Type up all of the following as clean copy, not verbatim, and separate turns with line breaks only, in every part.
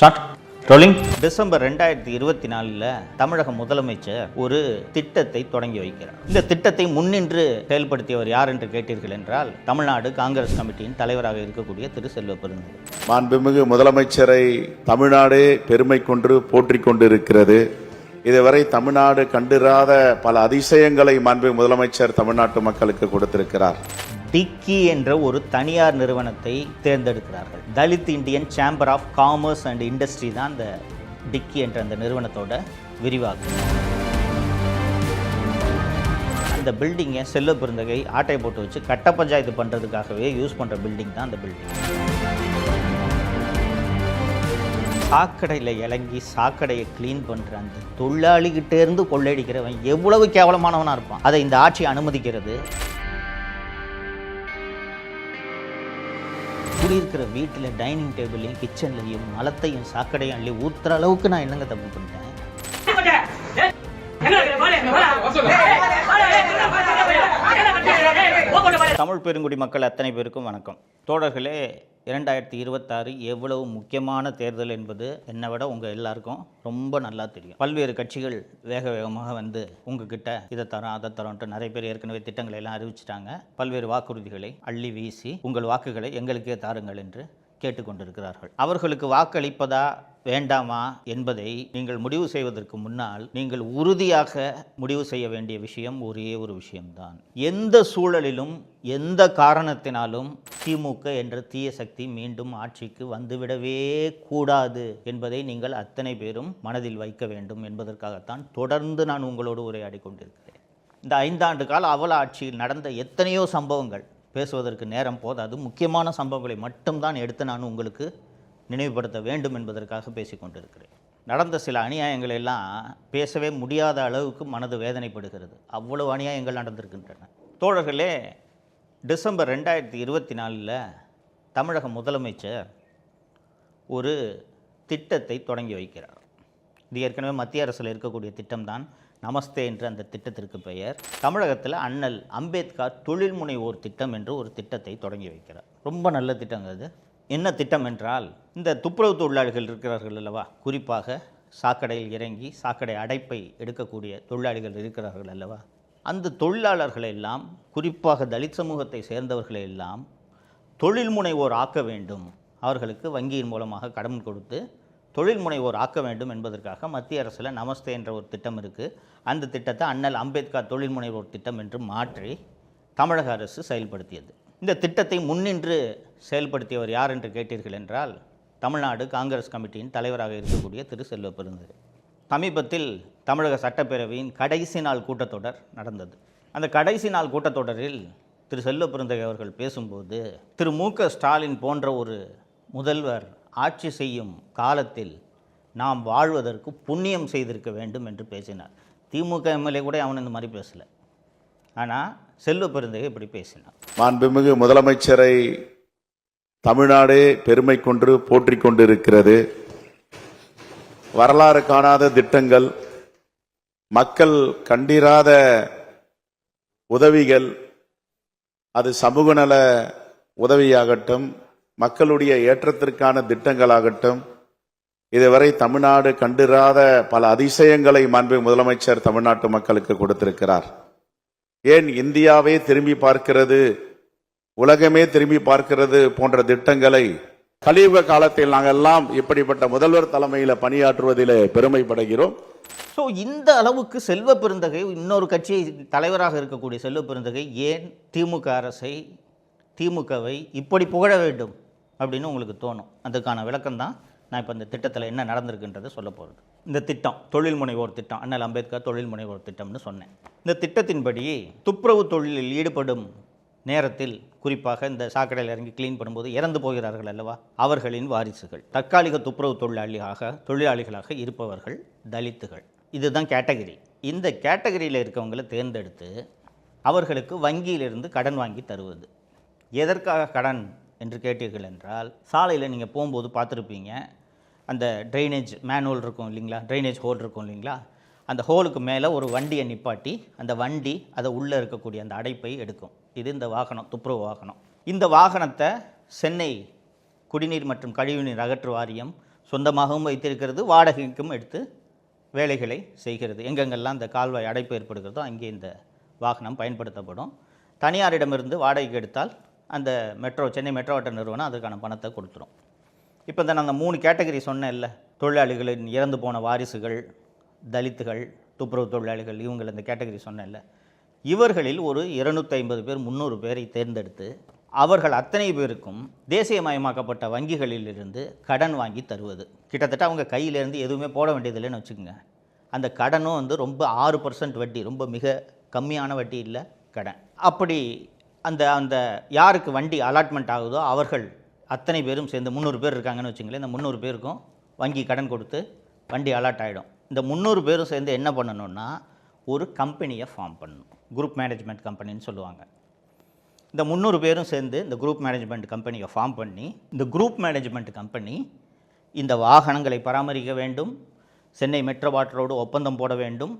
Start rolling. December 2024 தமிழக முதலமைச்சர் ஒரு திட்டத்தை தொடங்கி வைக்கிறார். இந்த திட்டத்தை முன்னின்று செயல்படுத்தியவர் யார் என்று கேட்டீர்கள் என்றால், தமிழ்நாடு காங்கிரஸ் கமிட்டியின் தலைவராக இருக்கக்கூடிய திரு செல்வ பெருந்தகை.
மாண்புமிகு முதலமைச்சரை தமிழ்நாடு பெருமை கொண்டு போற்றிக் கொண்டிருக்கிறது. இதுவரை தமிழ்நாடு கண்டிராத பல அதிசயங்களை மாண்புமிகு முதலமைச்சர் தமிழ்நாட்டு மக்களுக்கு கொடுத்திருக்கிறார்.
டிக்கி என்ற ஒரு தனியார் நிறுவனத்தை தேர்ந்தெடுக்கிறார்கள். Dalit Indian chamber of commerce and industry தான் அந்த டிக்கி என்ற அந்த நிறுவனத்தோட விரிவாக்கம். அந்த பில்டிங்கை செல்வ பெருந்தகை ஆட்டை போட்டு வச்சு கட்ட பஞ்சாயத்து பண்ணுறதுக்காகவே யூஸ் பண்ணுற பில்டிங் தான் அந்த பில்டிங். சாக்கடையில் இறங்கி சாக்கடையை க்ளீன் பண்ணுற அந்த தொழிலாளிகிட்டேருந்து கொள்ளையடிக்கிறவன் எவ்வளவு கேவலமானவனாக இருப்பான். அதை இந்த ஆட்சி அனுமதிக்கிறது. குடியிருக்கிற வீட்டில் டைனிங் டேபிளையும் கிச்சன்லையும் மலத்தையும் சாக்கடையும் அள்ளி ஊற்றுற அளவுக்கு நான் என்னங்க தப்பு பண்ணிட்டேன்? தமிழ் பெருங்குடி மக்கள் அத்தனை பேருக்கும் வணக்கம். தோழர்களே, 2026 எவ்வளவு முக்கியமான தேர்தல் என்பது என்னை விட உங்கள் எல்லாருக்கும் ரொம்ப நல்லா தெரியும். பல்வேறு கட்சிகள் வேகமாக வந்து உங்ககிட்ட இதை தரோம் அதை தரோன்ட்டு நிறைய பேர் ஏற்கனவே திட்டங்களை எல்லாம் அறிவிச்சிட்டாங்க. பல்வேறு வாக்குறுதிகளை அள்ளி வீசி உங்கள் வாக்குகளை எங்களுக்கே தாருங்கள் என்று கேட்டுக்கொண்டிருக்கிறார்கள். அவர்களுக்கு வாக்களிப்பதா வேண்டாமா என்பதை நீங்கள் முடிவு செய்வதற்கு முன்னால் நீங்கள் உறுதியாக முடிவு செய்ய வேண்டிய விஷயம் ஒரே ஒரு விஷயம்தான். எந்த சூழலிலும் எந்த காரணத்தினாலும் திமுக என்ற தீய சக்தி மீண்டும் ஆட்சிக்கு வந்துவிடவே கூடாது என்பதை நீங்கள் அத்தனை பேரும் மனதில் வைக்க வேண்டும் என்பதற்காகத்தான் தொடர்ந்து நான் உங்களோடு உரையாடி கொண்டிருக்கிறேன். இந்த 5 ஆண்டு கால அவல ஆட்சியில் நடந்த எத்தனையோ சம்பவங்கள் பேசுவதற்கு நேரம் போதாது. முக்கியமான சம்பவங்களை மட்டும்தான் எடுத்து நான் உங்களுக்கு நினைவுபடுத்த வேண்டும் என்பதற்காக பேசிக்கொண்டிருக்கிறேன். நடந்த சில அநியாயங்கள் எல்லாம் பேசவே முடியாத அளவுக்கு மனது வேதனைப்படுகிறது. அவ்வளவு அநியாயங்கள் நடந்திருக்கின்றன. தோழர்களே, டிசம்பர் 2024 தமிழக முதலமைச்சர் ஒரு திட்டத்தை தொடங்கி வைக்கிறார். இது ஏற்கனவே மத்திய அரசில் இருக்கக்கூடிய திட்டம்தான். நமஸ்தே என்ற அந்த திட்டத்திற்கு பெயர். தமிழகத்தில் அண்ணல் அம்பேத்கர் தொழில் முனைவோர் திட்டம் என்று ஒரு திட்டத்தை தொடங்கி வைக்கிறார். ரொம்ப நல்ல திட்டங்க அது. என்ன திட்டம் என்றால், இந்த துப்புரவு தொழிலாளிகள் இருக்கிறார்கள் அல்லவா, குறிப்பாக சாக்கடையில் இறங்கி சாக்கடை அடைப்பை எடுக்கக்கூடிய தொழிலாளிகள் இருக்கிறார்கள் அல்லவா, அந்த தொழிலாளர்களை எல்லாம், குறிப்பாக தலித் சமூகத்தை சேர்ந்தவர்களை எல்லாம் தொழில் முனைவோர் ஆக்க வேண்டும். அவர்களுக்கு வங்கியின் மூலமாக கடன் கொடுத்து தொழில் முனைவோர் ஆக்க வேண்டும் என்பதற்காக மத்திய அரசில் நமஸ்தே என்ற ஒரு திட்டம் இருக்குது. அந்த திட்டத்தை அண்ணல் அம்பேத்கர் தொழில் முனைவோர் திட்டம் என்று மாற்றி தமிழக அரசு செயல்படுத்தியது. இந்த திட்டத்தை முன்னின்று செயல்படுத்தியவர் யார் என்று கேட்டீர்கள் என்றால், தமிழ்நாடு காங்கிரஸ் கமிட்டியின் தலைவராக இருக்கக்கூடிய திரு செல்வ பெருந்தகை. சமீபத்தில் தமிழக சட்டப்பேரவையின் கடைசி நாள் கூட்டத்தொடர் நடந்தது. அந்த கடைசி நாள் கூட்டத்தொடரில் திரு செல்வ பெருந்தகை அவர்கள் பேசும்போது, திரு மு.க. ஸ்டாலின் போன்ற ஒரு முதல்வர் ஆட்சி செய்யும் காலத்தில் நாம் வாழ்வதற்கு புண்ணியம் செய்திருக்க வேண்டும் என்று பேசினார். திமுக எம்எல்ஏ கூட அவன் இந்த மாதிரி பேசலை. ஆனால் செல்வ பெருந்தகை இப்படி பேசினார்.
மாண்புமிகு முதலமைச்சரை தமிழ்நாடு பெருமை கொண்டு போற்றிக் கொண்டிருக்கிறது. வரலாறு காணாத திட்டங்கள், மக்கள் கண்டிராத உதவிகள், அது சமூக நல உதவியாகட்டும், மக்களுடைய ஏற்றத்திற்கான திட்டங்களாகட்டும், இதுவரை தமிழ்நாடு கண்டிராத பல அதிசயங்களை மாண்புமிகு முதலமைச்சர் தமிழ்நாட்டு மக்களுக்கு கொடுத்திருக்கிறார். ஏன் இந்தியாவே திரும்பி பார்க்கிறது, உலகமே திரும்பி பார்க்கிறது போன்ற திட்டங்களை கலியுக காலத்தில் நாங்கள் எல்லாம் இப்படிப்பட்ட முதல்வர் தலைமையில் பணியாற்றுவதில் பெருமைப்படுகிறோம்.
ஸோ இந்த அளவுக்கு செல்வ பெருந்தகை, இன்னொரு கட்சி தலைவராக இருக்கக்கூடிய செல்வ பெருந்தகை ஏன் திமுக அரசை, திமுகவை இப்படி புகழ வேண்டும் அப்படின்னு உங்களுக்கு தோணும். அதுக்கான விளக்கம் தான் நான் இப்போ இந்த திட்டத்தில் என்ன நடந்திருக்குன்றதை சொல்ல போகிறது. இந்த திட்டம் தொழில் முனைவோர் திட்டம், அண்ணல் அம்பேத்கர் தொழில் முனைவோர் திட்டம்னு சொன்னேன். இந்த திட்டத்தின்படி துப்புரவு தொழிலில் ஈடுபடும் நேரத்தில், குறிப்பாக இந்த சாக்கடையில் இறங்கி க்ளீன் பண்ணும்போது இறந்து போகிறார்கள் அல்லவா, அவர்களின் வாரிசுகள், தற்காலிக துப்புரவு தொழிலாளிகளாக இருப்பவர்கள் தலித்துகள். இதுதான் கேட்டகரி. இந்த கேட்டகரியில் இருக்கவங்களை தேர்ந்தெடுத்து அவர்களுக்கு வங்கியிலிருந்து கடன் வாங்கி தருவது. எதற்காக கடன் என்று கேட்டீர்கள் என்றால், சாலையில் நீங்கள் போகும்போது பார்த்துருப்பீங்க, அந்த ட்ரைனேஜ் மேனுவல் இருக்கும் இல்லைங்களா, ட்ரைனேஜ் ஹோல் இருக்கும் இல்லைங்களா, அந்த ஹோலுக்கு மேலே ஒரு வண்டியை நிப்பாட்டி அந்த வண்டி அதை உள்ளே இருக்கக்கூடிய அந்த அடைப்பை எடுக்கும். இது இந்த வாகனம், துப்புரவு வாகனம். இந்த வாகனத்தை சென்னை குடிநீர் மற்றும் கழிவுநீர் அகற்று வாரியம் சொந்தமாகவும் வைத்திருக்கிறது, வாடகைக்கும் எடுத்து வேலைகளை செய்கிறது. எங்கெங்கெல்லாம் இந்த கால்வாய் அடைப்பு ஏற்படுகிறதோ அங்கே இந்த வாகனம் பயன்படுத்தப்படும். தனியாரிடமிருந்து வாடகைக்கு எடுத்தால் அந்த சென்னை மெட்ரோவாட்டர் நிறுவனம் அதற்கான பணத்தை கொடுத்துரும். இப்போ இந்த நான் அந்த 3 கேட்டகரி சொன்னேன்ல, தொழிலாளிகளின் இறந்து போன வாரிசுகள், தலித்துகள், துப்புரவு தொழிலாளிகள், இவங்களை இந்த கேட்டகரி சொன்னேன்ல, இவர்களில் ஒரு 250 பேர் 300 பேரை தேர்ந்தெடுத்து அவர்கள் அத்தனை பேருக்கும் தேசியமயமாக்கப்பட்ட வங்கிகளிலிருந்து கடன் வாங்கி தருவது. கிட்டத்தட்ட அவங்க கையிலேருந்து எதுவுமே போட வேண்டியதில்லைன்னு வச்சுக்கோங்க. அந்த கடனும் வந்து ரொம்ப 6% வட்டி, ரொம்ப மிக கம்மியான வட்டி இல்லை கடன். அப்படி அந்த அந்த யாருக்கு வண்டி அலாட்மெண்ட் ஆகுதோ அவர்கள் அத்தனை பேரும் சேர்ந்து 300 பேர் இருக்காங்கன்னு வச்சுங்களேன். இந்த 300 பேருக்கும் வங்கி கடன் கொடுத்து வண்டி அலாட் ஆகிடும். இந்த 300 பேரும் சேர்ந்து என்ன பண்ணணும்னா ஒரு கம்பெனியை ஃபார்ம் பண்ணணும். குரூப் மேனேஜ்மெண்ட் கம்பெனின்னு சொல்லுவாங்க. இந்த 300 பேரும் சேர்ந்து இந்த குரூப் மேனேஜ்மெண்ட் கம்பெனியை ஃபார்ம் பண்ணி, இந்த குரூப் மேனேஜ்மெண்ட் கம்பெனி இந்த வாகனங்களை பராமரிக்க வேண்டும், சென்னை மெட்ரோ வாட்டரோடு ஒப்பந்தம் போட வேண்டும்,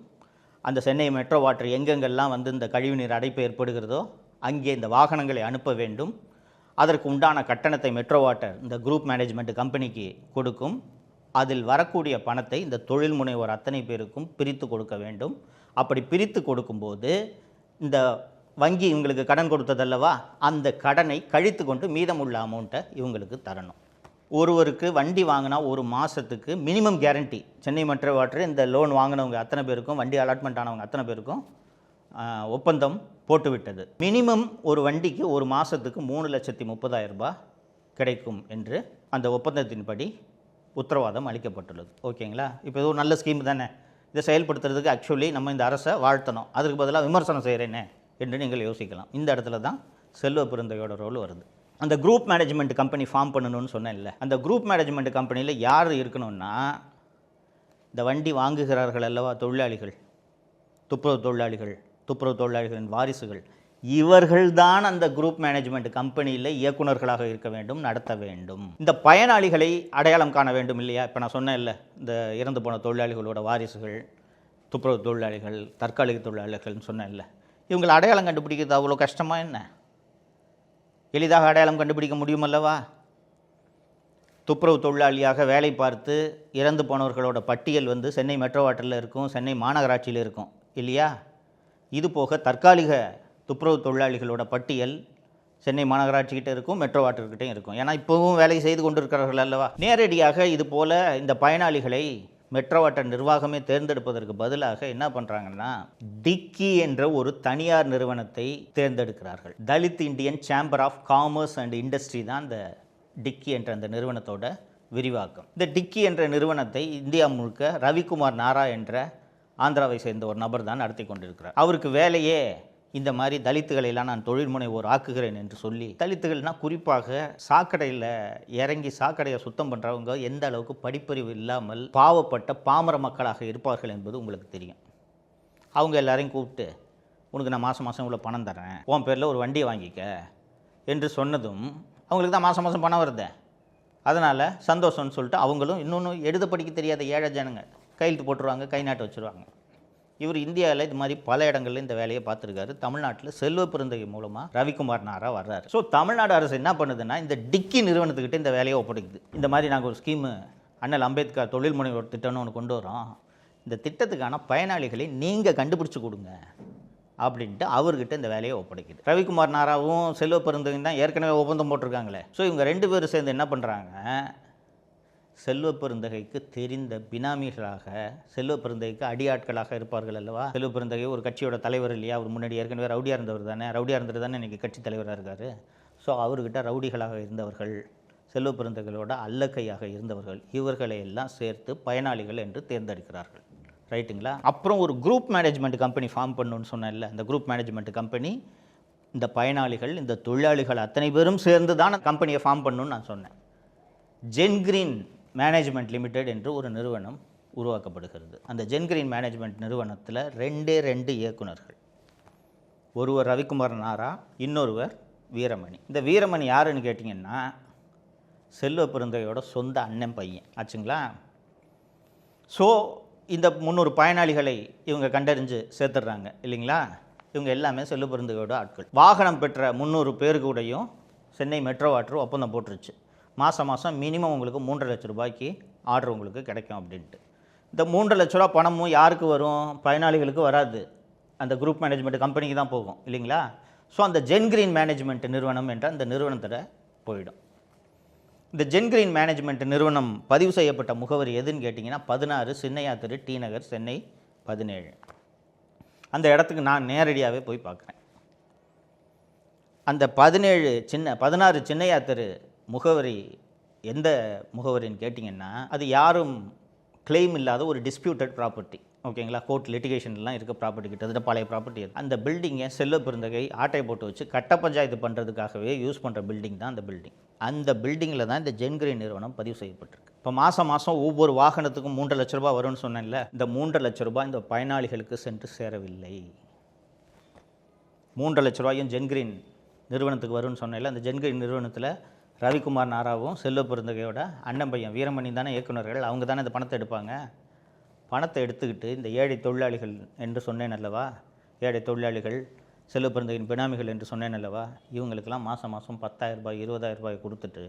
அந்த சென்னை மெட்ரோ வாட்டர் எங்கெங்கெல்லாம் வந்து இந்த கழிவுநீர் அடைப்பு ஏற்படுகிறதோ அங்கே இந்த வாகனங்களை அனுப்ப வேண்டும். அதற்கு உண்டான கட்டணத்தை மெட்ரோ வாட்டர் இந்த குரூப் மேனேஜ்மெண்ட் கம்பெனிக்கு கொடுக்கும். அதில் வரக்கூடிய பணத்தை இந்த தொழில் முனைவோர் அத்தனை பேருக்கும் பிரித்து கொடுக்க வேண்டும். அப்படி பிரித்து கொடுக்கும்போது இந்த வங்கி இவங்களுக்கு கடன் கொடுத்ததல்லவா, அந்த கடனை கழித்து கொண்டு மீதமுள்ள அமௌண்ட்டை இவங்களுக்கு தரணும். ஒருவருக்கு வண்டி வாங்கினா ஒரு மாதத்துக்கு minimum guarantee Chennai metro water இந்த லோன் வாங்கினவங்க அத்தனை பேருக்கும், வண்டி அலாட்மெண்ட் ஆனவங்க அத்தனை பேருக்கும் ஒப்பந்தம் போட்டுவிட்டது. மினிமம் ஒரு வண்டிக்கு ஒரு மாதத்துக்கு 3,30,000 ரூபாய் கிடைக்கும் என்று அந்த ஒப்பந்தத்தின்படி உத்தரவாதம் அளிக்கப்பட்டுள்ளது. ஓகேங்களா? இப்போ இது ஒரு நல்ல ஸ்கீம் தானே. இதை செயல்படுத்துறதுக்கு ஆக்சுவலி நம்ம இந்த அரசை வாழ்த்தணும். அதுக்கு பதிலாக விமர்சனம் செய்கிறேனே என்று நீங்கள் யோசிக்கலாம். இந்த இடத்துல தான் செல்வ பெருந்தகையோட ரோல் வருது. அந்த குரூப் மேனேஜ்மெண்ட் கம்பெனி ஃபார்ம் பண்ணணும்னு சொன்னேன் இல்லை, அந்த குரூப் மேனேஜ்மெண்ட் கம்பெனியில் யார் இருக்கணும்னா இந்த வண்டி வாங்குகிறார்கள் அல்லவா தொழிலாளிகள், துப்புரவு தொழிலாளிகளின் வாரிசுகள், இவர்கள்தான் அந்த குரூப் மேனேஜ்மெண்ட் கம்பெனியில் இயக்குநர்களாக இருக்க வேண்டும், நடத்த வேண்டும். இந்த பயனாளிகளை அடையாளம் காண வேண்டும் இல்லையா? இப்போ நான் சொன்னேன் இல்லை, இந்த இறந்து போன தொழிலாளிகளோட வாரிசுகள், துப்புரவு தொழிலாளிகள், தற்காலிக தொழிலாளிகள்னு சொன்னேன் இல்லை, இவங்களை அடையாளம் கண்டுபிடிக்கிறது அவ்வளோ கஷ்டமாக என்ன? எளிதாக அடையாளம் கண்டுபிடிக்க முடியுமல்லவா? துப்புரவு தொழிலாளியாக வேலை பார்த்து இறந்து போனவர்களோட பட்டியல் வந்து சென்னை மெட்ரோ வாட்டரில் இருக்கும், சென்னை மாநகராட்சியில் இருக்கும் இல்லையா? இது போக தற்காலிக துப்புரவு தொழிலாளிகளோட பட்டியல் சென்னை மாநகராட்சிக்கிட்ட இருக்கும், மெட்ரோ வாட்டர்கிட்டையும் இருக்கும். ஏன்னா இப்போவும் வேலை செய்து கொண்டிருக்கிறார்கள் அல்லவா? நேரடியாக இது போல் இந்த பயனாளிகளை மெட்ரோ வாட்டர் நிர்வாகமே தேர்ந்தெடுப்பதற்கு பதிலாக என்ன பண்ணுறாங்கன்னா டிக்கி என்ற ஒரு தனியார் நிறுவனத்தை தேர்ந்தெடுக்கிறார்கள். Dalit Indian chamber of commerce and industry தான் இந்த டிக்கி என்ற அந்த நிறுவனத்தோட விரிவாக்கம். இந்த டிக்கி என்ற நிறுவனத்தை இந்தியா முழுக்க ரவிக்குமார் நாரா என்ற ஆந்திராவை சேர்ந்த ஒரு நபர் தான் நடத்தி கொண்டிருக்கிறார். அவருக்கு வேலையே இந்த மாதிரி தலித்துகளெல்லாம் நான் தொழில் முனைவோர் ஆக்குகிறேன் என்று சொல்லி, தலித்துகள்னால் குறிப்பாக சாக்கடையில் இறங்கி சாக்கடையை சுத்தம் பண்ணுறவங்க எந்த அளவுக்கு படிப்பறிவு இல்லாமல் பாவப்பட்ட பாமர மக்களாக இருப்பார்கள் என்பது உங்களுக்கு தெரியும். அவங்க எல்லாரையும் கூப்பிட்டு உனக்கு நான் மாதம் மாதம் இவ்வளோ பணம் தரேன், உன் பேரில் ஒரு வண்டியை வாங்கிக்க என்று சொன்னதும் அவங்களுக்கு தான் மாதம் மாதம் பணம் வருது. அதனால் சந்தோஷம்னு சொல்லிட்டு அவங்களும் இன்னொன்று எழுத படிக்க தெரியாத ஏழை ஜனங்க கையெழுத்து போட்டுருவாங்க, கை நாட்டு வச்சுருவாங்க. இவர் இந்தியாவில் இது மாதிரி பல இடங்களில் இந்த வேலையை பார்த்துருக்காரு. தமிழ்நாட்டில் செல்வ பெருந்தகை மூலமாக ரவிக்குமார் நாரா வர்றாரு. ஸோ தமிழ்நாடு அரசு என்ன பண்ணுதுன்னா இந்த டிக்கி நிறுவனத்துக்கிட்ட இந்த வேலையை ஒப்படைக்குது. இந்த மாதிரி நாங்கள் ஒரு ஸ்கீமு அண்ணல் அம்பேத்கர் தொழில் முனைவோர் திட்டம்னு ஒன்று கொண்டு வரோம், இந்த திட்டத்துக்கான பயனாளிகளை நீங்கள் கண்டுபிடிச்சி கொடுங்க அப்படின்ட்டு அவர்கிட்ட இந்த வேலையை ஒப்படைக்குது. ரவிக்குமார் நாராவும் செல்வ பெருந்தகையும் தான் ஏற்கனவே ஒப்பந்தம் போட்டிருக்காங்களே. ஸோ இவங்க 2 பேரும் சேர்ந்து என்ன பண்ணுறாங்க, செல்வ பெருந்தகைக்கு தெரிந்த பினாமிகளாக, செல்வ பெருந்தகைக்கு அடியாட்களாக இருப்பார்கள் அல்லவா. செல்வ பெருந்தகை ஒரு கட்சியோட தலைவர் இல்லையா, அவர் முன்னாடி ஏற்கனவே ரவுடியாக இருந்தவர் தானே, ரவுடியாக இருந்தவர் தானே இன்றைக்கி கட்சி தலைவராக இருக்கார். ஸோ அவர்கிட்ட ரவுடிகளாக இருந்தவர்கள், செல்வ பெருந்தகையோட அல்லக்கையாக இருந்தவர்கள், இவர்களை எல்லாம் சேர்த்து பயனாளிகள் என்று தேர்ந்தெடுக்கிறார்கள். ரைட்டுங்களா? அப்புறம் ஒரு குரூப் மேனேஜ்மெண்ட் கம்பெனி ஃபார்ம் பண்ணணும்னு சொன்னேன்ல, இந்த குரூப் மேனேஜ்மெண்ட் கம்பெனி இந்த பயனாளிகள், இந்த தொழிலாளிகள் அத்தனை பேரும் சேர்ந்து தான் கம்பெனியை ஃபார்ம் பண்ணணும்னு நான் சொன்னேன். ஜென்கிரீன் மேனேஜ்மெண்ட் லிமிடெட் என்று ஒரு நிறுவனம் உருவாக்கப்படுகிறது. அந்த ஜென்கிரீன் மேனேஜ்மெண்ட் நிறுவனத்தில் 2 இயக்குநர்கள், ஒருவர் ரவிக்குமார் நாரா, இன்னொருவர் வீரமணி. இந்த வீரமணி யாருன்னு கேட்டிங்கன்னா செல்வ பெருந்தகையோட சொந்த அண்ணன் பையன் ஆச்சுங்களா. ஸோ இந்த 300 பயனாளிகளை இவங்க கண்டறிஞ்சு சேர்த்துடுறாங்க இல்லைங்களா. இவங்க எல்லாமே செல்வ பெருந்தகையோட ஆட்கள். வாகனம் பெற்ற 300 பேருக்கு கூடயும் சென்னை மெட்ரோ வாட்டர் ஒப்பந்தம் போட்டுருச்சு. மாதம் மாதம் மினிமம் உங்களுக்கு 3,00,000 ரூபாய்க்கு ஆர்டர் உங்களுக்கு கிடைக்கும் அப்படின்ட்டு. இந்த 3.5 லட்ச ரூபா பணமும் யாருக்கு வரும்? பயனாளிகளுக்கு வராது, அந்த குரூப் மேனேஜ்மெண்ட் கம்பெனிக்கு தான் போகும் இல்லைங்களா? ஸோ அந்த ஜென்கிரீன் மேனேஜ்மெண்ட் நிறுவனம் என்ற அந்த நிறுவனத்தில் போயிடும். இந்த ஜென்கிரீன் மேனேஜ்மெண்ட் நிறுவனம் பதிவு செய்யப்பட்ட முகவரி எதுன்னு கேட்டிங்கன்னா 16 சின்னையா தெரு, டி நகர், சென்னை 17. அந்த இடத்துக்கு நான் நேரடியாகவே போய் பார்க்குறேன். அந்த 16 சின்னையா தெரு முகவரி எந்த முகவரின்னு கேட்டிங்கன்னா, அது யாரும் கிளைம் இல்லாத ஒரு டிஸ்பியூட்டட் ப்ராப்பர்ட்டி. ஓகேங்களா? கோர்ட் லிட்டிகேஷன்லாம் இருக்க ப்ராப்பர்ட்டி, கிட்டத்தட்ட பழைய ப்ராப்பர்ட்டி அது. அந்த பில்டிங்கை செல்வ பெருந்தகை ஆட்டை போட்டு வச்சு கட்ட பஞ்சாயத்து பண்ணுறதுக்காகவே யூஸ் பண்ணுற பில்டிங் தான் அந்த பில்டிங். அந்த பில்டிங்கில் தான் இந்த ஜென்கிரீன் நிறுவனம் பதிவு செய்யப்பட்டிருக்கு. இப்போ மாதம் ஒவ்வொரு வாகனத்துக்கும் 3.5 லட்ச ரூபா வரும்னு சொன்னேன்ல, இந்த 3.5 லட்ச ரூபாய் இந்த பயனாளிகளுக்கு சென்று சேரவில்லை. 3.5 லட்ச ரூபாயும் ஜென்கிரீன் நிறுவனத்துக்கு வரும்னு சொன்னேன்ல, அந்த ஜென்கிரீன் நிறுவனத்தில் ரவிக்குமார் நாராவும் செல்வ பெருந்தகையோட அண்ணன் பையன் வீரமணி தானே இயக்குநர்கள், அவங்க தானே இந்த பணத்தை எடுப்பாங்க. பணத்தை எடுத்துக்கிட்டு இந்த ஏழை தொழிலாளிகள் என்று சொன்னேன் அல்லவா, ஏழை தொழிலாளிகள் செல்வ பெருந்தகையின் பினாமிகள் என்று சொன்னேன் அல்லவா, இவங்களுக்கெல்லாம் மாதம் 10,000 ரூபாய் 20,000 ரூபாய் கொடுத்துட்டு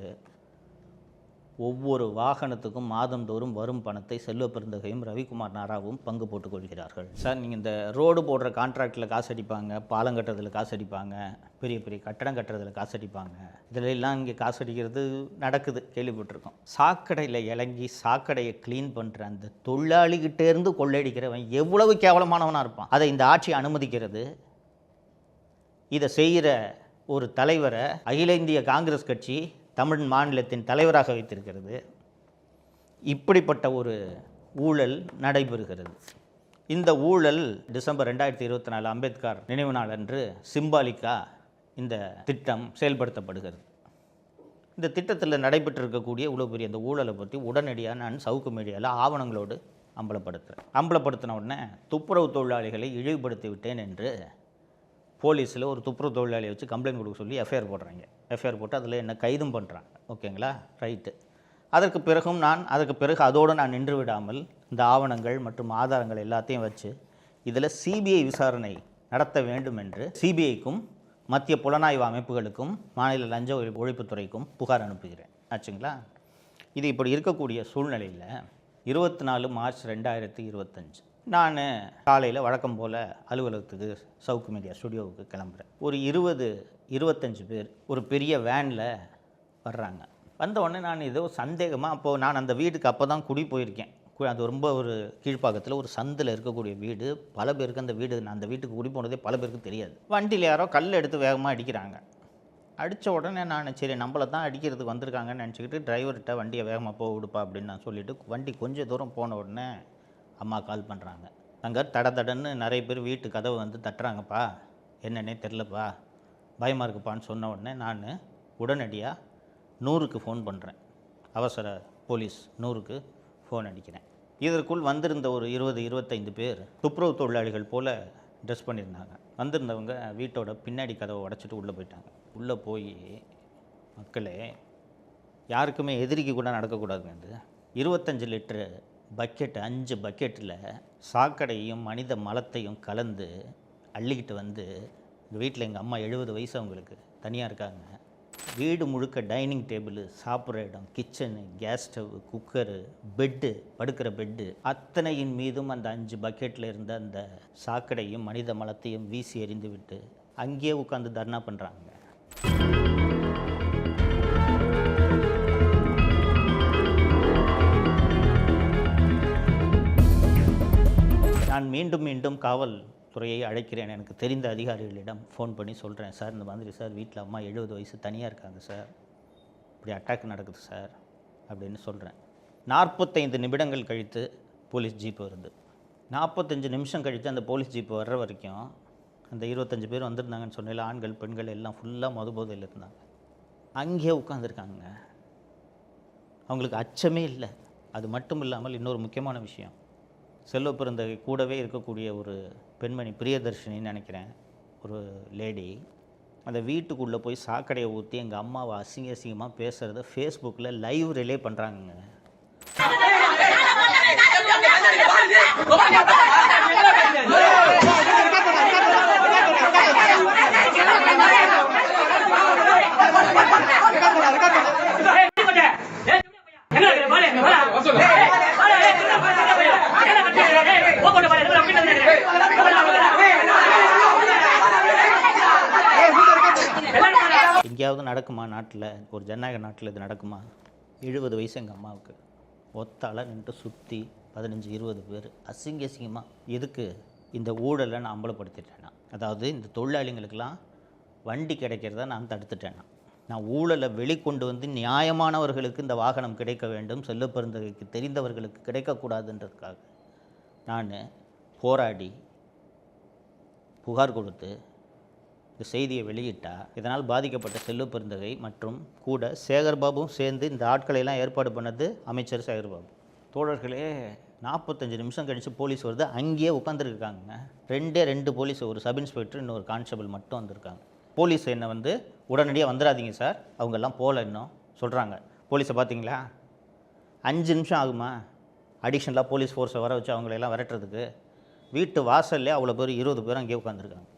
ஒவ்வொரு வாகனத்துக்கும் மாதந்தோறும் வரும் பணத்தை செல்வ பெருந்தகையும் ரவிக்குமார் நாராவும் பங்கு போட்டுக் கொள்கிறார்கள். சார், நீங்கள் இந்த ரோடு போடுற கான்ட்ராக்டில் காசு அடிப்பாங்க, பாலம் கட்டுறதுல காசு அடிப்பாங்க, பெரிய பெரிய கட்டடம் கட்டுறதுல காசு அடிப்பாங்க, இதில் எல்லாம் இங்கே காசு அடிக்கிறது நடக்குது, கேள்விப்பட்டிருக்கோம். சாக்கடையில் இறங்கி சாக்கடையை க்ளீன் பண்ணுற அந்த தொழிலாளிகிட்டேருந்து கொள்ளையடிக்கிறவன் எவ்வளவு கேவலமானவனாக இருப்பான். அதை இந்த ஆட்சி அனுமதிக்கிறது. இதை செய்கிற ஒரு தலைவரை அகில இந்திய காங்கிரஸ் கட்சி தமிழ் மாநிலத்தின் தலைவராக வைத்திருக்கிறது. இப்படிப்பட்ட ஒரு ஊழல் நடைபெறுகிறது. இந்த ஊழல் டிசம்பர் 2024 அம்பேத்கர் நினைவு நாள் அன்று சிம்பாலிக்கா இந்த திட்டம் செயல்படுத்தப்படுகிறது. இந்த திட்டத்தில் நடைபெற்றிருக்கக்கூடிய இவ்வளோ பெரிய இந்த ஊழலை பற்றி உடனடியாக நான் சவுக்கு மீடியாவில் ஆவணங்களோடு அம்பலப்படுத்தின உடனே துப்புரவு தொழிலாளிகளை இழிவுபடுத்தி விட்டேன் என்று போலீஸில் ஒரு துப்புரவு தொழிலாளியை வச்சு கம்ப்ளைண்ட் கொடுக்க சொல்லி எஃப்ஐஆர் போடுறாங்க. எஃப்ஐஆர் போட்டு அதில் என்ன கைதும் பண்ணுறாங்க. ஓகேங்களா? ரைட்டு. அதற்கு பிறகு அதோடு நான் நின்று விடாமல் இந்த ஆவணங்கள் மற்றும் ஆதாரங்கள் எல்லாத்தையும் வச்சு இதில் சிபிஐ விசாரணை நடத்த வேண்டும் என்று சிபிஐக்கும் மத்திய புலனாய்வு அமைப்புகளுக்கும் மாநில லஞ்ச ஒழிப்புத்துறைக்கும் புகார் அனுப்புகிறேன். ஆச்சுங்களா? இது இப்படி இருக்கக்கூடிய சூழ்நிலையில் 24 மார்ச் 2025 நான் காலையில் வழக்கம் போல் அலுவலகத்துக்கு சவுக்கு மீடியா ஸ்டுடியோவுக்கு கிளம்புறேன். ஒரு 20-25 பேர் ஒரு பெரிய வேனில் வர்றாங்க. வந்த உடனே நான் ஏதோ சந்தேகமாக, அப்போது நான் அந்த வீட்டுக்கு அப்போ தான் குடி போயிருக்கேன். அது ரொம்ப ஒரு கீழ்ப்பாக்கத்தில் ஒரு சந்தில் இருக்கக்கூடிய வீடு. பல பேருக்கு அந்த வீடு, நான் அந்த வீட்டுக்கு குடி போனதே பல பேருக்கு தெரியாது. வண்டியில் யாரோ கல் எடுத்து வேகமாக அடிக்கிறாங்க. அடித்த உடனே நான் சரி நம்மளை தான் அடிக்கிறதுக்கு வந்திருக்காங்கன்னு நினச்சிக்கிட்டு டிரைவர்கிட்ட வண்டியை வேகமாக போக விடுப்பா அப்படின்னு நான் சொல்லிவிட்டு வண்டி கொஞ்சம் தூரம் போன உடனே அம்மா கால் பண்ணுறாங்க. அங்கே தடன்னு நிறைய பேர் வீட்டு கதவை வந்து தட்டுறாங்கப்பா, என்னன்னே தெரிலப்பா, பயமாக இருக்குப்பான்னு சொன்ன உடனே நான் உடனடியாக 100க்கு ஃபோன் பண்ணுறேன். அவசர போலீஸ் 100க்கு ஃபோன் அடிக்கிறேன். இதற்குள் வந்திருந்த ஒரு 20-25 பேர் துப்புரவு தொழிலாளிகள் போல் ட்ரெஸ் பண்ணியிருந்தாங்க. வந்திருந்தவங்க வீட்டோட பின்னாடி கதவை உடச்சிட்டு உள்ளே போயிட்டாங்க. உள்ளே போய், மக்களே யாருக்குமே எதிரிக்கு கூட நடக்கக்கூடாதுங்க. இது 25 லிட்டரு பக்கெட்டு, 5 பக்கெட்டில் சாக்கடையும் மனித மலத்தையும் கலந்து அள்ளிக்கிட்டு வந்து எங்கள் வீட்டில், எங்கள் அம்மா 70 வயசு அவங்களுக்கு, தனியாக இருக்காங்க. வீடு முழுக்க டைனிங் டேபிள், சாப்பிட்ற இடம், kitchen, gas stove, cooker, bed, படுக்கிற பெட்டு, அத்தனையின் மீதும் அந்த 5 பக்கெட்டில் இருந்த அந்த சாக்கடையும் மனித மலத்தையும் வீசி எறிந்து விட்டு அங்கேயே உட்காந்து தர்ணா பண்ணுறாங்க. நான் மீண்டும் காவல்துறையை அழைக்கிறேன். எனக்கு தெரிந்த அதிகாரிகளிடம் ஃபோன் பண்ணி சொல்கிறேன், சார் இந்த மாதிரி சார் வீட்டில் அம்மா 70 வயசு தனியாக இருக்காங்க சார், இப்படி அட்டாக் நடக்குது சார் அப்படின்னு சொல்கிறேன். 45 நிமிடங்கள் கழித்து போலீஸ் ஜீப் வருது. 45 நிமிஷம் கழித்து அந்த போலீஸ் ஜீப் வர்ற வரைக்கும் அந்த 25 பேர் வந்திருந்தாங்கன்னு சொன்னால் ஆண்கள் பெண்கள் எல்லாம் ஃபுல்லாக மதுபோதையில் இருந்தாங்க. அங்கேயே உட்காந்துருக்காங்க. அவங்களுக்கு அச்சமே இல்லை. அது மட்டும் இல்லாமல் இன்னொரு முக்கியமான விஷயம், செல்வ பெருந்தகை கூடவே இருக்கக்கூடிய ஒரு பெண்மணி, பிரியதர்ஷினின்னு நினைக்கிறேன், ஒரு லேடி, அந்த வீட்டுக்குள்ளே போய் சாக்கடையை ஊற்றி எங்கள் அம்மாவை அசிங்கமாக பேசுகிறத ஃபேஸ்புக்கில் லைவ் ரிலே பண்ணுறாங்க. எங்கேயாவது நடக்குமா நாட்டில்? ஒரு ஜனநாயக நாட்டில் இது நடக்குமா? 70 வயசு எங்கள் அம்மாவுக்கு. ஒத்தால நின்று சுற்றி 15-20 பேர் அசிங்கமாக. எதுக்கு? இந்த ஊழலை நான் அம்பலப்படுத்திட்டேன்னா, அதாவது இந்த தொழிலாளிகளுக்கெல்லாம் வண்டி கிடைக்கிறத நான் தடுத்துட்டேன்னா, நான் ஊழலை வெளிக்கொண்டு வந்து நியாயமானவர்களுக்கு இந்த வாகனம் கிடைக்க வேண்டும், செல்வப்பெருந்தகைக்கு தெரிந்தவர்களுக்கு கிடைக்கக்கூடாதுன்றதுக்காக நான் போராடி புகார் கொடுத்து இந்த செய்தியை வெளியிட்டால், இதனால் பாதிக்கப்பட்ட செல்வப்பெருந்தகை மற்றும் கூட சேகர்பாபுவும் சேர்ந்து இந்த ஆட்களையெல்லாம் ஏற்பாடு பண்ணது அமைச்சர் சேகர்பாபு. தோழர்களே, 45 நிமிஷம் கழித்து போலீஸ் வருது, அங்கேயே உட்காந்துருக்காங்க. 2 போலீஸ், ஒரு சப் இன்ஸ்பெக்டர், இன்னொரு கான்ஸ்டபிள் மட்டும் வந்திருக்காங்க. போலீஸ் என்னை வந்து உடனடியாக வந்துடாதீங்க சார், அவங்கெல்லாம் போகல இன்னும் சொல்கிறாங்க. போலீஸை பார்த்தீங்களா? 5 நிமிஷம் ஆகுமா அடிஷனலாக போலீஸ் ஃபோர்ஸை வர வச்சு அவங்களெல்லாம் விரட்டுறதுக்கு? வீட்டு வாசல்லே அவ்வளோ பேர், 20 பேர் அங்கேயே உட்காந்துருக்காங்க.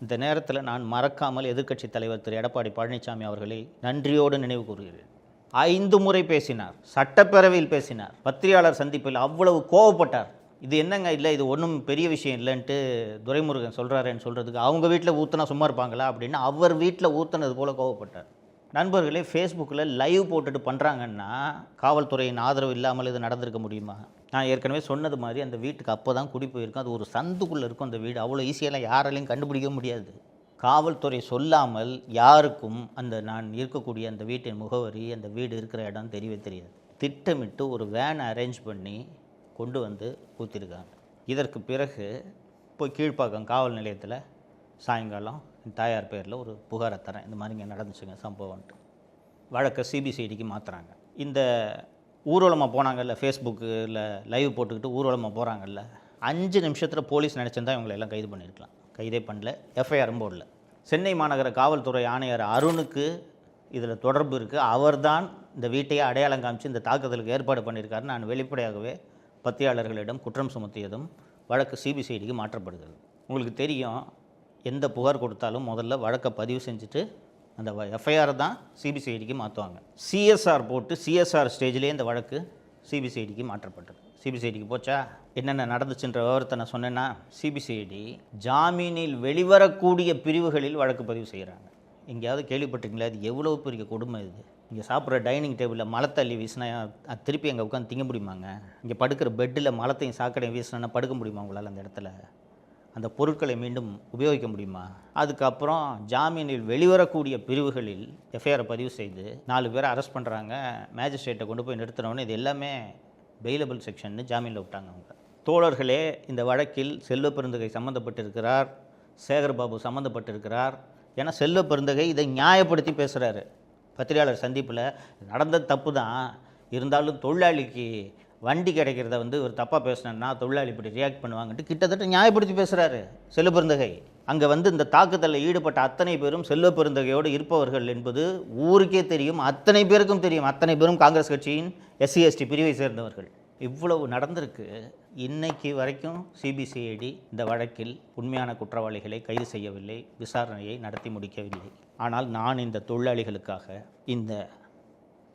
இந்த நேரத்தில் நான் மறக்காமல் எதிர்க்கட்சி தலைவர் திரு எடப்பாடி பழனிசாமி அவர்களை நன்றியோடு நினைவு கூறுகிறேன். 5 முறை பேசினார், சட்டப்பேரவையில் பேசினார், பத்திரிகையாளர் சந்திப்பில் அவ்வளவு கோவப்பட்டார். இது என்னங்க, இல்லை இது ஒன்றும் பெரிய விஷயம் இல்லைன்ட்டு துரைமுருகன் சொல்கிறாருன்னு சொல்கிறதுக்கு அவங்க வீட்டில் ஊற்றினா சும்மா இருப்பாங்களா அப்படின்னு அவர் வீட்டில் ஊற்றினது போல் கோவப்பட்டார். நண்பர்களே, ஃபேஸ்புக்கில் லைவ் போட்டுட்டு பண்ணுறாங்கன்னா காவல்துறையின் ஆதரவு இல்லாமல் இது நடந்திருக்க முடியுமா? நான் ஏற்கனவே சொன்னது மாதிரி அந்த வீட்டுக்கு அப்போ தான் குடி போயிருக்கும். அது ஒரு சந்துக்குள்ளே இருக்கும் அந்த வீடு. அவ்வளோ ஈஸியெல்லாம் யாராலையும் கண்டுபிடிக்க முடியாது. காவல்துறை சொல்லாமல் யாருக்கும் அந்த நான் இருக்கக்கூடிய அந்த வீட்டின் முகவரி, அந்த வீடு இருக்கிற இடம் தெரியவே தெரியாது. திட்டமிட்டு ஒரு வேனை அரேஞ்ச் பண்ணி கொண்டு வந்து ஊற்றிருக்காங்க. இதற்கு பிறகு போய் கீழ்ப்பாக்கம் காவல் நிலையத்தில் சாயங்காலம் என் தாயார் பேரில் ஒரு புகாரை தரேன், இந்த மாதிரி இங்கே நடந்துச்சுங்க சம்பவம்ன்ட்டு. வழக்கை சிபிசிஐடிக்கு மாற்றுறாங்க. இந்த ஊர்வலமாக போனாங்கல்ல, ஃபேஸ்புக்கில் லைவ் போட்டுக்கிட்டு ஊர்வலமாக போகிறாங்கல்ல, 5 நிமிஷத்தில் போலீஸ் நினச்சிருந்தா இவங்களை எல்லாம் கைது பண்ணியிருக்கலாம். கைதே பண்ணல, எஃப்ஐஆரும் போடல. சென்னை மாநகர காவல்துறை ஆணையர் அருணுக்கு இதில் தொடர்பு இருக்குது. அவர்தான் இந்த வீட்டையே அடையாளம் காமிச்சு இந்த தாக்குதலுக்கு ஏற்பாடு பண்ணியிருக்காரு. நான் வெளிப்படையாகவே பத்திரிகையாளர்களிடம் குற்றம் சுமத்தியதும் வழக்கு சிபிசிஐடிக்கு மாற்றப்படுகிறது. உங்களுக்கு தெரியும், எந்த புகார் கொடுத்தாலும் முதல்ல வழக்கை பதிவு செஞ்சுட்டு அந்த எஃப்ஐஆர் தான் சிபிசிஐடிக்கு மாற்றுவாங்க. சிஎஸ்ஆர் போட்டு சிஎஸ்ஆர் ஸ்டேஜ்லேயே இந்த வழக்கு சிபிசிஐடிக்கு மாற்றப்பட்டது. சிபிசிஐடிக்கு போச்சா? என்னென்ன நடந்துச்சுன்ற விவரத்தை நான் சொன்னேன்னா, சிபிசிஐடி ஜாமீனில் வெளிவரக்கூடிய பிரிவுகளில் வழக்கு பதிவு செய்கிறாங்க. எங்கேயாவது கேள்விப்பட்டிருக்கீங்களா? அது எவ்வளோ பெரிய கொடுமை இது. இங்கே சாப்பிட்ற டைனிங் டேபிளில் மலத்தள்ளி வீசினா திருப்பி அங்கே உட்காந்து திங்க முடியுமாங்க? இங்கே படுக்கிற பெட்டில் மலத்தையும் சாக்கடையும் வீசினா படுக்க முடியுமா உங்களால்? அந்த இடத்துல அந்த பொருட்களை மீண்டும் உபயோகிக்க முடியுமா? அதுக்கப்புறம் ஜாமீனில் வெளிவரக்கூடிய பிரிவுகளில் எஃப்ஐஆரை பதிவு செய்து 4 பேரை அரெஸ்ட் பண்ணுறாங்க. மேஜிஸ்ட்ரேட்டை கொண்டு போய் நிறுத்தினோன்னு இது எல்லாமே பெயிலபிள் செக்ஷன்னு ஜாமீனில் விட்டாங்க அவங்க. தோழர்களே, இந்த வழக்கில் செல்வப்பெருந்தகை சம்மந்தப்பட்டிருக்கிறார், சேகர்பாபு சம்மந்தப்பட்டிருக்கிறார். ஏன்னா செல்வப்பெருந்தகை இதை நியாயப்படுத்தி பேசுகிறாரு. பத்திரிகையாளர் சந்திப்பில் நடந்தது தப்பு தான், இருந்தாலும் தொழிலாளிக்கு வண்டி கிடைக்கிறத வந்து ஒரு தப்பாக பேசினேன்னா தொழிலாளி இப்படி ரியாக்ட் பண்ணுவாங்கன்ட்டு கிட்டத்தட்ட நியாயப்படுத்தி பேசுகிறாரு செல்வப்பெருந்தகை. அங்கே வந்து இந்த தாக்குதலில் ஈடுபட்ட அத்தனை பேரும் செல்வப்பெருந்தகையோடு இருப்பவர்கள் என்பது ஊருக்கே தெரியும், அத்தனை பேருக்கும் தெரியும். அத்தனை பேரும் காங்கிரஸ் கட்சியின் SC/ST பிரிவை சேர்ந்தவர்கள். இவ்வளவு நடந்திருக்கு. இன்னைக்கு வரைக்கும் சிபிசிஐடி இந்த வழக்கில் உண்மையான குற்றவாளிகளை கைது செய்யவில்லை, விசாரணையை நடத்தி முடிக்கவில்லை. ஆனால் நான் இந்த தொழிலாளிகளுக்காக இந்த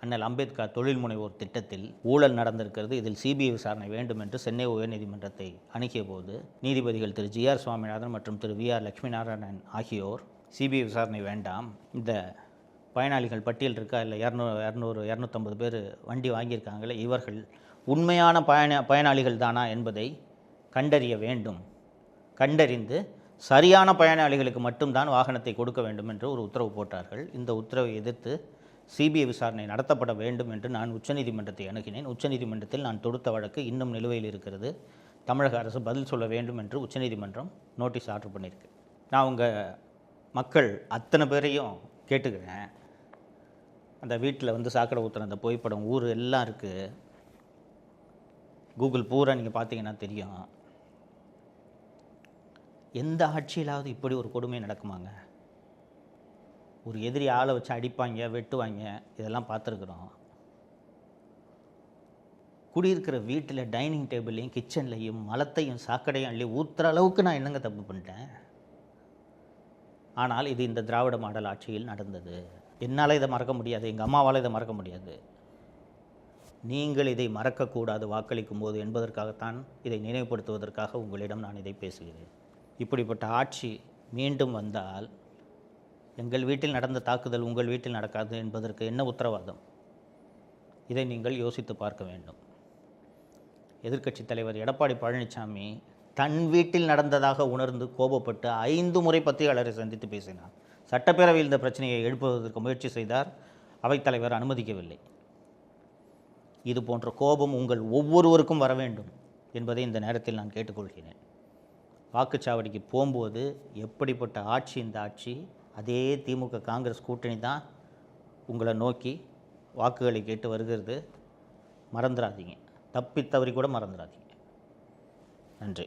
அண்ணல் அம்பேத்கர் தொழில் முனைவோர் திட்டத்தில் ஊழல் நடந்திருக்கிறது, இதில் சிபிஐ விசாரணை வேண்டும் என்று சென்னை உயர்நீதிமன்றத்தை அணுகிய போது நீதிபதிகள் திரு GR சுவாமிநாதன் மற்றும் திரு VR லட்சுமிநாராயணன் ஆகியோர் சிபிஐ விசாரணை வேண்டாம், இந்த பயனாளிகள் பட்டியல் இருக்கா இல்லை 250 பேர் வண்டி வாங்கியிருக்காங்களே, இவர்கள் உண்மையான பயனாளிகள் தானா என்பதை கண்டறிய வேண்டும், கண்டறிந்து சரியான பயனாளிகளுக்கு மட்டும்தான் வாகனத்தை கொடுக்க வேண்டும் என்று ஒரு உத்தரவு போட்டார்கள். இந்த உத்தரவை எதிர்த்து சிபிஐ விசாரணை நடத்தப்பட வேண்டும் என்று நான் உச்சநீதிமன்றத்தை அணுகினேன். உச்சநீதிமன்றத்தில் நான் தொடுத்த வழக்கு இன்னும் நிலுவையில் இருக்கிறது. தமிழக அரசு பதில் சொல்ல வேண்டும் என்று உச்சநீதிமன்றம் நோட்டீஸ் ஆர்டர் பண்ணியிருக்கு. நான் உங்கள் மக்கள் அத்தனை பேரையும் கேட்டுக்கிறேன். அந்த வீட்டில் வந்து சாக்கடை ஊற்றுன அந்த புகைப்படம் ஊர் எல்லாம் இருக்குது, கூகுள் பூரா நீங்கள் பார்த்தீங்கன்னா தெரியும். எந்த ஆட்சியிலாவது இப்படி ஒரு கொடுமை நடக்குமாங்க? ஒரு எதிரி ஆளை வச்சு அடிப்பாங்க, வெட்டுவாங்க, இதெல்லாம் பார்த்துருக்குறோம். குடியிருக்கிற வீட்டில் டைனிங் டேபிளையும் கிச்சன்லையும் மலத்தையும் சாக்கடையும் அள்ளி ஊற்றுற அளவுக்கு நான் என்னங்க தப்பு பண்ணிட்டேன்? ஆனால் இது இந்த திராவிட மாடல் ஆட்சியில் நடந்தது. என்னால் இதை மறக்க முடியாது, எங்கள் அம்மாவால் இதை மறக்க முடியாது. நீங்கள் இதை மறக்கக்கூடாது வாக்களிக்கும் போது என்பதற்காகத்தான், இதை நினைவுபடுத்துவதற்காக உங்களிடம் நான் இதை பேசுகிறேன். இப்படிப்பட்ட ஆட்சி மீண்டும் வந்தால் எங்கள் வீட்டில் நடந்த தாக்குதல் உங்கள் வீட்டில் நடக்காது என்பதற்கு என்ன உத்தரவாதம்? இதை நீங்கள் யோசித்து பார்க்க வேண்டும். எதிர்க்கட்சித் தலைவர் எடப்பாடி பழனிசாமி தன் வீட்டில் நடந்ததாக உணர்ந்து கோபப்பட்டு 5 முறை பத்திரிகையாளரை சந்தித்து பேசினார். சட்டப்பேரவையில் இந்த பிரச்சனையை எழுப்புவதற்கு முயற்சி செய்தார். அவைத்தலைவர் அனுமதிக்கவில்லை. இது போன்ற கோபம் உங்கள் ஒவ்வொருவருக்கும் வர வேண்டும் என்பதை இந்த நேரத்தில் நான் கேட்டுக்கொள்கிறேன். வாக்குச்சாவடிக்கு போகும்போது எப்படிப்பட்ட ஆட்சி இந்த ஆட்சி, அதே திமுக காங்கிரஸ் கூட்டணி தான் உங்களை நோக்கி வாக்குகளை கேட்டு வருகிறது. மறந்துடாதீங்க, தப்பித்தவறி கூட மறந்துடாதீங்க. நன்றி.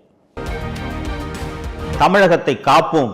தமிழகத்தை காப்போம்.